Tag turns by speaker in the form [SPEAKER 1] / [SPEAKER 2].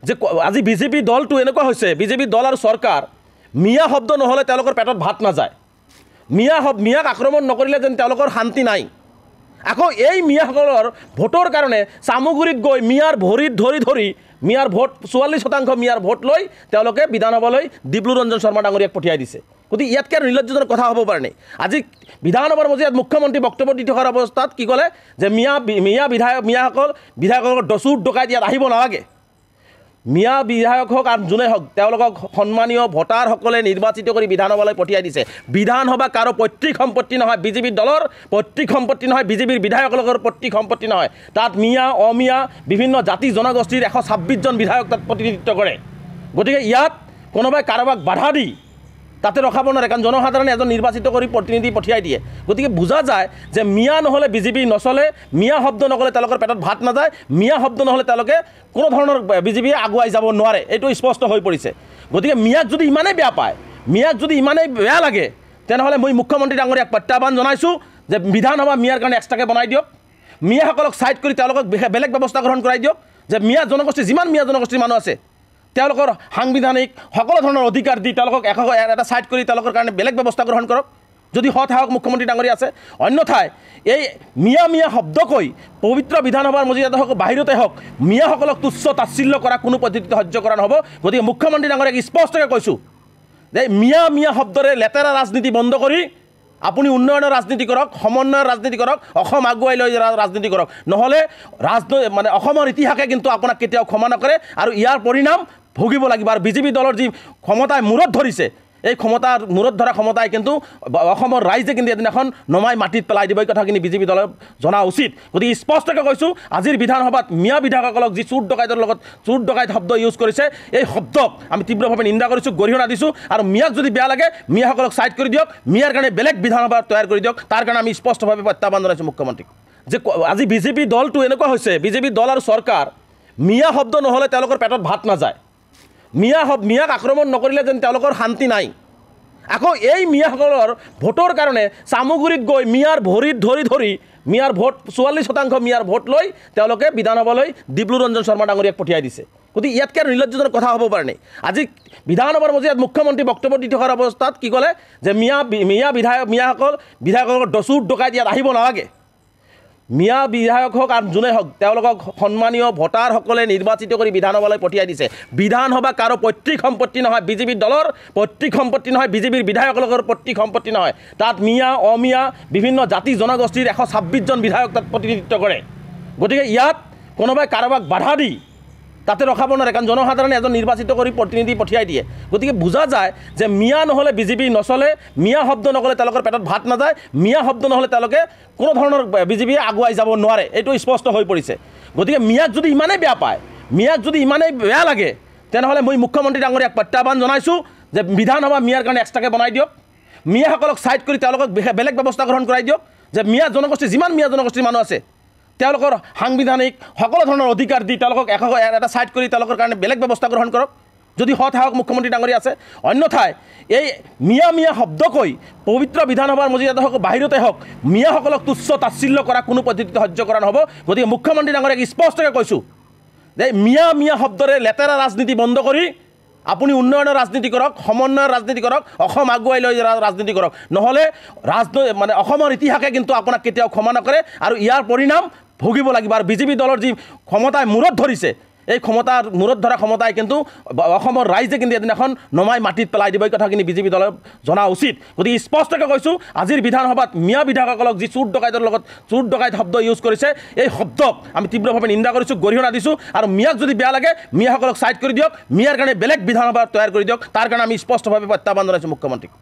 [SPEAKER 1] যে আজি বিজেপি দলটো এনেকুৱা হৈছে, বিজেপি দল আৰু চৰকাৰ মিয়া শব্দ নহ'লে তেওঁলোকৰ পেটত ভাত নাযায়। মিয়াক আক্ৰমণ নকৰিলে যেন তেওঁলোকৰ শান্তি নাই। আকৌ এই মিয়াসকলৰ ভোটৰ কাৰণে চামুগুৰিত গৈ মিয়াৰ ভৰিত ধৰি মিয়াৰ ভোট 44% মিয়াৰ ভোট লৈ তেওঁলোকে বিধানসভালৈ ডিব্ৰু ৰঞ্জন শৰ্মা ডাঙৰীয়াক পঠিয়াই দিছে। গতিকে ইয়াতকৈ আৰু নিৰ্লজ্জজনক কথা হ'ব পাৰে নে? আজি বিধানসভাৰ মজিয়াত মুখ্যমন্ত্ৰী বক্তব্য দি থকাৰ অৱস্থাত কি ক'লে যে বিধায়কৰ দচুৰ ডকাইত ইয়াত আহিব নালাগে। মিয়া বিধায়ক হওক আৰু যোনে হওক তেওঁলোকক সন্মানীয় ভোটাৰসকলে নিৰ্বাচিত কৰি বিধানসভালৈ পঠিয়াই দিছে। বিধানসভা কাৰো পৈতৃক সম্পত্তি নহয়, বিজেপি দলৰ পৈতৃক সম্পত্তি নহয়, বিজেপিৰ বিধায়কসকলৰ পৈতৃক সম্পত্তি নহয়। তাত মিয়া অমিয়া বিভিন্ন জাতি জনগোষ্ঠীৰ 126 জন বিধায়ক তাত প্ৰতিনিধিত্ব কৰে। গতিকে ইয়াত কোনোবাই কাৰোবাক বাধা দি তাতে ৰখাব নোৱাৰে, কাৰণ জনসাধাৰণে এজন নিৰ্বাচিত কৰি প্ৰতিনিধি পঠিয়াই দিয়ে। গতিকে বুজা যায় যে মিয়া নহ'লে বিজেপি নচলে, মিয়া শব্দ নক'লে তেওঁলোকৰ পেটত ভাত নাযায়, মিয়া শব্দ নহ'লে তেওঁলোকে কোনো ধৰণৰ বিজেপিয়ে আগুৱাই যাব নোৱাৰে, এইটো স্পষ্ট হৈ পৰিছে। গতিকে মিয়াক যদি ইমানেই বেয়া পায়, মিয়াক যদি ইমানেই বেয়া লাগে, তেনেহ'লে মই মুখ্যমন্ত্ৰী ডাঙৰীয়াক প্ৰত্যাহ্বান জনাইছোঁ যে বিধানসভা মিয়াৰ কাৰণে এক্সট্ৰাকৈ বনাই দিয়ক। মিয়াসকলক ছাইড কৰি তেওঁলোকক বেলেগ ব্যৱস্থা গ্ৰহণ কৰাই দিয়ক। যে মিয়া জনগোষ্ঠী যিমান মিয়া জনগোষ্ঠীৰ মানুহ আছে তেওঁলোকৰ সাংবিধানিক সকলো ধৰণৰ অধিকাৰ দি তেওঁলোকক এটা ছাইড কৰি তেওঁলোকৰ কাৰণে বেলেগ ব্যৱস্থা গ্ৰহণ কৰক, যদি সৎসাহক মুখ্যমন্ত্ৰী ডাঙৰীয়া আছে। অন্যথায় এই মিয়া শব্দ কৈ পবিত্ৰ বিধানসভাৰ মজিয়াতে হওক বাহিৰতে হওক মিয়াসকলক তুচ্ছ তাচ্ছিল্য কৰা কোনো পদ্ধতিতে সহ্য কৰা নহ'ব। গতিকে মুখ্যমন্ত্ৰী ডাঙৰীয়াক স্পষ্টকৈ কৈছোঁ যে মিয়া শব্দৰে লেতেৰা ৰাজনীতি বন্ধ কৰি আপুনি উন্নয়নৰ ৰাজনীতি কৰক, সমন্বয়ৰ ৰাজনীতি কৰক, অসম আগুৱাই লৈ ৰাজনীতি কৰক। নহ'লে অসমৰ ইতিহাসে কিন্তু আপোনাক কেতিয়াও ক্ষমা নকৰে আৰু ইয়াৰ পৰিণাম ভুগিব লাগিব। আৰু বিজেপি দলৰ যি ক্ষমতাই মূৰত ধৰিছে, এই ক্ষমতাৰ মূৰত ধৰা ক্ষমতাই কিন্তু অসমৰ ৰাইজে কিন্তু এদিনাখন নমাই মাটিত পেলাই দিব, এই কথাখিনি বিজেপি দলে জনা উচিত। গতিকে স্পষ্টকৈ কৈছোঁ, আজিৰ বিধানসভাত মিয়া বিধায়কসকলক যি চোৰ ডকাইত শব্দ ইউজ কৰিছে, এই শব্দক আমি তীব্ৰভাৱে নিন্দা কৰিছোঁ, গৰিহণা দিছোঁ। আৰু মিয়াক যদি বেয়া লাগে মিয়াসকলক ছাইড কৰি দিয়ক, মিয়াৰ কাৰণে বেলেগ বিধানসভা তৈয়াৰ কৰি দিয়ক। তাৰ কাৰণে আমি স্পষ্টভাৱে প্ৰত্যাহ্বান জনাইছোঁ মুখ্যমন্ত্ৰীক। যে আজি বিজেপি দলটো এনেকুৱা হৈছে, বিজেপি দল আৰু চৰকাৰ মিয়া শব্দ নহ'লে তেওঁলোকৰ পেটত ভাত নাযায়। মিয়াক আক্ৰমণ নকৰিলে যেন তেওঁলোকৰ শান্তি নাই। আকৌ এই মিয়াসকলৰ ভোটৰ কাৰণে চামুগুৰিত গৈ মিয়াৰ ভৰিত ধৰি মিয়াৰ ভোট 44% মিয়াৰ ভোট লৈ তেওঁলোকে বিধানসভালৈ ডিব্ৰু ৰঞ্জন শৰ্মা ডাঙৰীয়াক পঠিয়াই দিছে। গতিকে ইয়াতকৈ আৰু নিৰ্লজ্জজনক কথা হ'ব পাৰে নে? আজি বিধানসভাৰ মজিয়াত মুখ্যমন্ত্ৰী বক্তব্য দি থকাৰ অৱস্থাত কি ক'লে যে বিধায়কৰ দচুৰ ডকাইত ইয়াত আহিব নালাগে। মিয়া বিধায়ক হওক আৰু যোনে হওক তেওঁলোকক সন্মানীয় ভোটাৰসকলে নিৰ্বাচিত কৰি বিধানসভালৈ পঠিয়াই দিছে। বিধানসভা কাৰো পৈতৃক সম্পত্তি নহয়, বিজেপি দলৰ পৈতৃক সম্পত্তি নহয়, বিজেপিৰ বিধায়কসকলৰ পৈতৃক সম্পত্তি নহয়। তাত মিয়া অমিয়া বিভিন্ন জাতি জনগোষ্ঠীৰ 126 জন বিধায়ক তাত প্ৰতিনিধিত্ব কৰে। গতিকে ইয়াত কোনোবাই কাৰোবাক বাধা দি তাতে ৰখাব নোৱাৰে, কাৰণ জনসাধাৰণে এজন নিৰ্বাচিত কৰি প্ৰতিনিধি পঠিয়াই দিয়ে। গতিকে বুজা যায় যে মিয়া নহ'লে বিজেপি নচলে, মিয়া শব্দ নক'লে তেওঁলোকৰ পেটত ভাত নাযায়, মিয়া শব্দ নহ'লে তেওঁলোকে কোনো ধৰণৰ বিজেপিয়ে আগুৱাই যাব নোৱাৰে, এইটো স্পষ্ট হৈ পৰিছে। গতিকে মিয়াক যদি ইমানেই বেয়া পায়, মিয়াক যদি ইমানেই বেয়া লাগে, তেনেহ'লে মই মুখ্যমন্ত্ৰী ডাঙৰীয়াক প্ৰত্যাহ্বান জনাইছোঁ যে বিধানসভা মিয়াৰ কাৰণে এক্সট্ৰাকৈ বনাই দিয়ক। মিয়াসকলক ছাইড কৰি তেওঁলোকক বেলেগ ব্যৱস্থা গ্ৰহণ কৰাই দিয়ক। যে মিয়া জনগোষ্ঠী যিমান মিয়া জনগোষ্ঠীৰ মানুহ আছে তেওঁলোকৰ সাংবিধানিক সকলো ধৰণৰ অধিকাৰ দি তেওঁলোকক এটা ছাইড কৰি তেওঁলোকৰ কাৰণে বেলেগ ব্যৱস্থা গ্ৰহণ কৰক, যদি সৎসাহক মুখ্যমন্ত্ৰী ডাঙৰীয়া আছে। অন্যথায় এই মিয়া শব্দ কৈ পবিত্ৰ বিধানসভাৰ মজিয়াতে হওক বাহিৰতে হওক মিয়াসকলক তুচ্ছ তাচ্ছিল্য কৰা কোনো পদ্ধতিতে সহ্য কৰা নহ'ব। গতিকে মুখ্যমন্ত্ৰী ডাঙৰীয়াক স্পষ্টকৈ কৈছোঁ যে মিয়া শব্দৰে লেতেৰা ৰাজনীতি বন্ধ কৰি আপুনি উন্নয়নৰ ৰাজনীতি কৰক, সমন্বয়ৰ ৰাজনীতি কৰক, অসম আগুৱাই লৈ ৰাজনীতি কৰক। নহ'লে অসমৰ ইতিহাসে কিন্তু আপোনাক কেতিয়াও ক্ষমা নকৰে আৰু ইয়াৰ পৰিণাম ভুগিব লাগিব। আৰু বিজেপি দলৰ যি ক্ষমতাই মূৰত ধৰিছে, এই ক্ষমতাৰ মূৰত ধৰা ক্ষমতাই কিন্তু অসমৰ ৰাইজে কিন্তু এদিনাখন নমাই মাটিত পেলাই দিব, এই কথাখিনি বিজেপি দলে জনা উচিত। গতিকে স্পষ্টকৈ কৈছোঁ, আজিৰ বিধানসভাত মিয়া বিধায়কসকলক যি চোৰ ডকাইত শব্দ ইউজ কৰিছে, এই শব্দক আমি তীব্ৰভাৱে নিন্দা কৰিছোঁ, গৰিহণা দিছোঁ। আৰু মিয়াক যদি বেয়া লাগে মিয়াসকলক ছাইড কৰি দিয়ক, মিয়াৰ কাৰণে বেলেগ বিধানসভা তৈয়াৰ কৰি দিয়ক। তাৰ কাৰণে আমি স্পষ্টভাৱে প্ৰত্যাহ্বান জনাইছোঁ মুখ্যমন্ত্ৰীক।